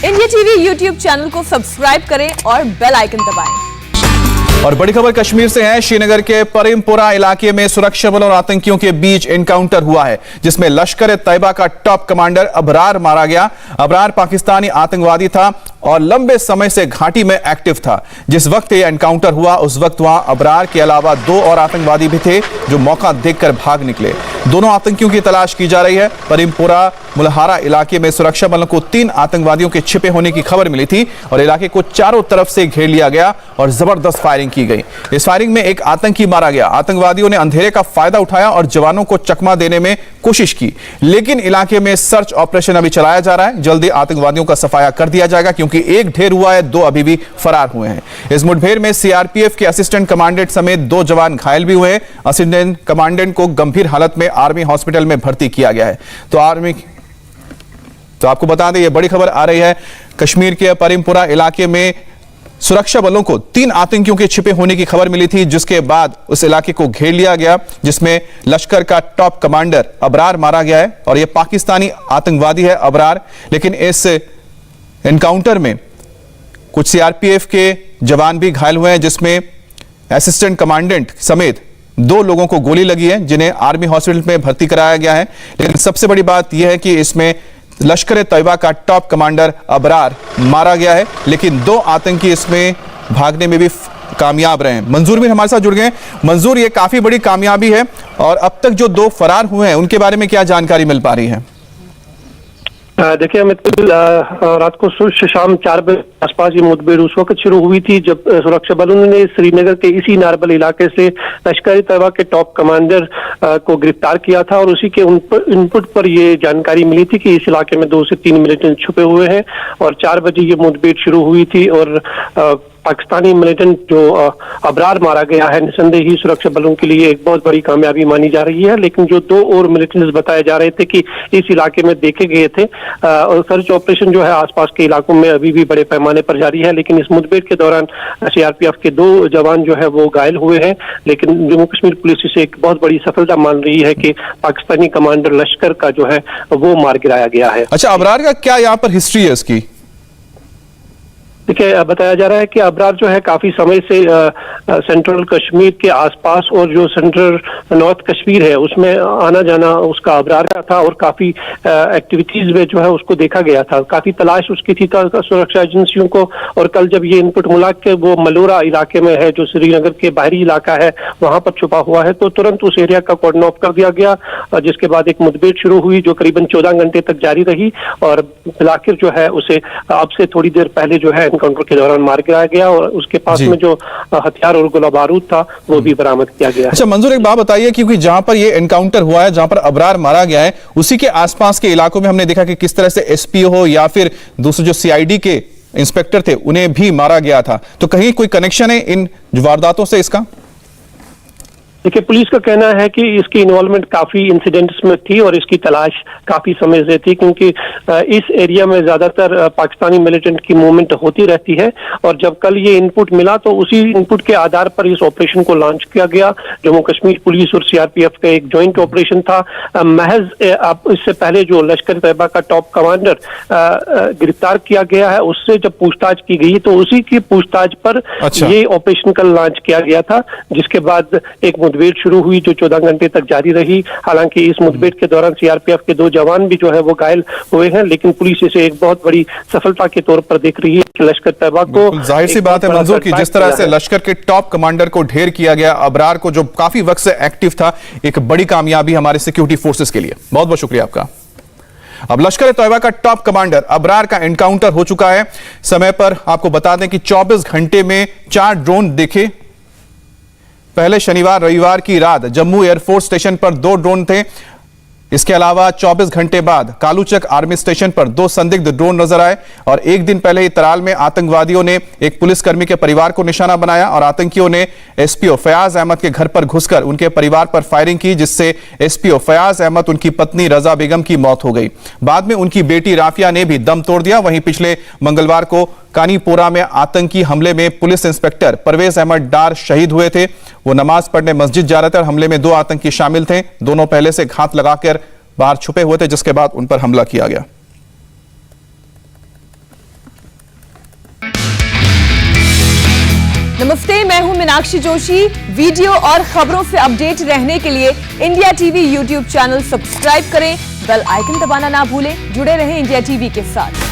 India TV YouTube channel को subscribe करें और बेल आइकन दबाएं। और बड़ी खबर कश्मीर से है। श्रीनगर के परिमपुरा इलाके में सुरक्षा बलों और आतंकियों के बीच एनकाउंटर हुआ है, जिसमें लश्कर-ए-तैयबा का टॉप कमांडर अबरार मारा गया। अबरार पाकिस्तानी आतंकवादी था और लंबे समय से घाटी में एक्टिव था। जिस वक्त यह एनकाउंटर हुआ उस वक्त वहां अबरार के अलावा 2 और आतंकवादी भी थे, जो मौका देखकर भाग निकले। दोनों आतंकियों की तलाश की जा रही है। परिमपुरा मुलहारा इलाके में सुरक्षा बलों को 3 आतंकवादियों के छिपे होने की खबर मिली थी और इलाके को चारों तरफ से घेर लिया गया और जबरदस्त फायरिंग की गई। इस फायरिंग में एक आतंकी मारा गया। आतंकवादियों ने अंधेरे का फायदा उठाया और जवानों को चकमा देने में कोशिश की, लेकिन इलाके में सर्च ऑपरेशन अभी चलाया जा रहा है। जल्दी आतंकवादियों का सफाया कर दिया जाएगा, क्योंकि एक ढेर हुआ है, 2 अभी भी फरार हुए हैं। इस मुठभेड़ में सीआरपीएफ के असिस्टेंट कमांडेंट समेत 2 जवान घायल भी हुए हैं। असिस्टेंट कमांडेंट को गंभीर हालत में आर्मी हॉस्पिटल में भर्ती किया गया है। तो आपको बता दें, यह बड़ी खबर आ रही है। कश्मीर के परिमपुरा इलाके में सुरक्षा बलों को 3 आतंकियों के छिपे होने की खबर मिली थी, जिसके बाद उस इलाके को घेर लिया गया, जिसमें लश्कर का टॉप कमांडर अबरार मारा गया है और यह पाकिस्तानी आतंकवादी है अबरार। लेकिन इस एनकाउंटर में कुछ सीआरपीएफ के जवान भी घायल हुए हैं, जिसमें असिस्टेंट कमांडेंट समेत 2 लोगों को गोली लगी है, जिन्हें आर्मी हॉस्पिटल में भर्ती कराया गया है। लेकिन सबसे बड़ी बात यह है कि इसमें लश्कर-ए-तैयबा का टॉप कमांडर अबरार मारा गया है, लेकिन 2 आतंकी इसमें भागने में भी कामयाब रहे हैं। मंजूर भी हमारे साथ जुड़ गए। मंजूर, ये काफी बड़ी कामयाबी है और अब तक जो 2 फरार हुए हैं उनके बारे में क्या जानकारी मिल पा रही है? देखिए अमित, रात को शाम 4 बजे आसपास ये मुठभेड़ उस वक्त शुरू हुई थी जब सुरक्षा बलों ने श्रीनगर के इसी नारबल इलाके से लश्कर-ए-तैयबा के टॉप कमांडर को गिरफ्तार किया था और उसी के इनपुट पर ये जानकारी मिली थी कि इस इलाके में 2 से 3 मिलिटेंट छुपे हुए हैं और 4 बजे ये मुठभेड़ शुरू हुई थी और पाकिस्तानी मिलिटेंट जो अबरार मारा गया है, निसंदेह ही सुरक्षा बलों के लिए एक बहुत बड़ी कामयाबी मानी जा रही है। लेकिन जो 2 और मिलिटेंट्स बताए जा रहे थे कि इस इलाके में देखे गए थे और सर्च ऑपरेशन जो है आसपास के इलाकों में अभी भी बड़े पैमाने पर जारी है। लेकिन इस मुठभेड़ के दौरान सीआरपीएफ के 2 जवान जो है वो घायल हुए हैं। लेकिन जम्मू कश्मीर पुलिस इसे एक बहुत बड़ी सफलता मान रही है कि पाकिस्तानी कमांडर लश्कर का जो है वो मार गिराया गया है। अच्छा, अबरार का क्या यहाँ पर हिस्ट्री है इसकी? देखिए, बताया जा रहा है कि अबरार जो है काफी समय से सेंट्रल कश्मीर के आसपास और जो सेंट्रल नॉर्थ कश्मीर है उसमें आना जाना उसका अबरार का था और काफी एक्टिविटीज में जो है उसको देखा गया था। काफी तलाश उसकी थी सुरक्षा एजेंसियों को और कल जब ये इनपुट मिला कि वो मलोरा इलाके में है, जो श्रीनगर के बाहरी इलाका है, वहां पर छुपा हुआ है, तो तुरंत उस एरिया का कॉर्डन ऑफ कर दिया गया। जिसके बाद एक मुठभेड़ शुरू हुई जो करीबन 14 घंटे तक जारी रही और आखिर जो है उसे अब से थोड़ी देर पहले जो है एनकाउंटर के दौरान मार गिराया गया और उसके पास में जो हथियार और गोला बारूद था वो भी बरामद किया गया। अच्छा मंजूर, एक बात बताइए, क्योंकि जहां पर ये एनकाउंटर हुआ है, जहां पर अबरार मारा गया है, उसी के आसपास के इलाकों में हमने देखा कि किस तरह से एसपीओ हो या फिर दूसरे जो सीआईडी के इंस्पेक्टर थे उन्हें भी मारा गया था। तो कहीं कोई कनेक्शन है इन वारदातों से इसका? देखिए, पुलिस का कहना है कि इसकी इन्वॉल्वमेंट काफी इंसिडेंट्स में थी और इसकी तलाश काफी समय से थी, क्योंकि इस एरिया में ज्यादातर पाकिस्तानी मिलिटेंट की मूवमेंट होती रहती है और जब कल ये इनपुट मिला तो उसी इनपुट के आधार पर इस ऑपरेशन को लॉन्च किया गया। जम्मू कश्मीर पुलिस और सीआरपीएफ का एक जॉइंट ऑपरेशन था। महज इससे पहले जो लश्कर-ए-तैयबा का टॉप कमांडर गिरफ्तार किया गया है, उससे जब पूछताछ की गई तो उसी की पूछताछ पर ये ऑपरेशन कल लॉन्च किया गया था, जिसके बाद एक मुठभेड़ शुरू हुई जो 14 घंटे तक जारी रही। हालांकि इस मुठभेड़ के दौरान सीआरपीएफ के 2 जवान भी जो है वो घायल हुए हैं, लेकिन पुलिस इसे एक बहुत बड़ी सफलता के तौर पर देख रही है कि लश्कर-ए-तैयबा को, जाहिर सी बात है मंजूर की जिस तरह से लश्कर के टॉप कमांडर को ढेर किया गया, अबरार को जो काफी वक्त से एक्टिव था, एक बड़ी कामयाबी हमारे सिक्योरिटी फोर्सेस के लिए। बहुत बहुत शुक्रिया आपका। अब लश्कर-ए-तैयबा का टॉप कमांडर अबरार का एनकाउंटर हो चुका है। समय पर आपको बता दें कि 24 घंटे में 4 ड्रोन दिखे। पहले शनिवार रविवार की रात जम्मू एयरफोर्स स्टेशन पर 2 ड्रोन थे। इसके अलावा 24 घंटे बाद कालूचक आर्मी स्टेशन पर 2 संदिग्ध ड्रोन नजर आए और एक दिन पहले ही तराल में आतंकवादियों ने एक पुलिसकर्मी के परिवार को निशाना बनाया और आतंकियों ने एसपीओ फयाज अहमद के घर पर घुसकर उनके परिवार पर फायरिंग की, जिससे एसपीओ फयाज अहमद, उनकी पत्नी रजा बेगम की मौत हो गई। बाद में उनकी बेटी राफिया ने भी दम तोड़ दिया। वहीं पिछले मंगलवार को कानीपोरा में आतंकी हमले में पुलिस इंस्पेक्टर परवेज अहमद डार शहीद हुए थे। वो नमाज पढ़ने मस्जिद जा रहे थे और हमले में 2 आतंकी शामिल थे। दोनों पहले से घात लगाकर बाहर छुपे हुए थे, जिसके बाद उन पर हमला किया गया। नमस्ते, मैं हूं मीनाक्षी जोशी। वीडियो और खबरों से अपडेट रहने के लिए India TV YouTube channel subscribe करें, बेल आइकन दबाना ना भूलें। जुड़े रहें इंडिया टीवी के साथ।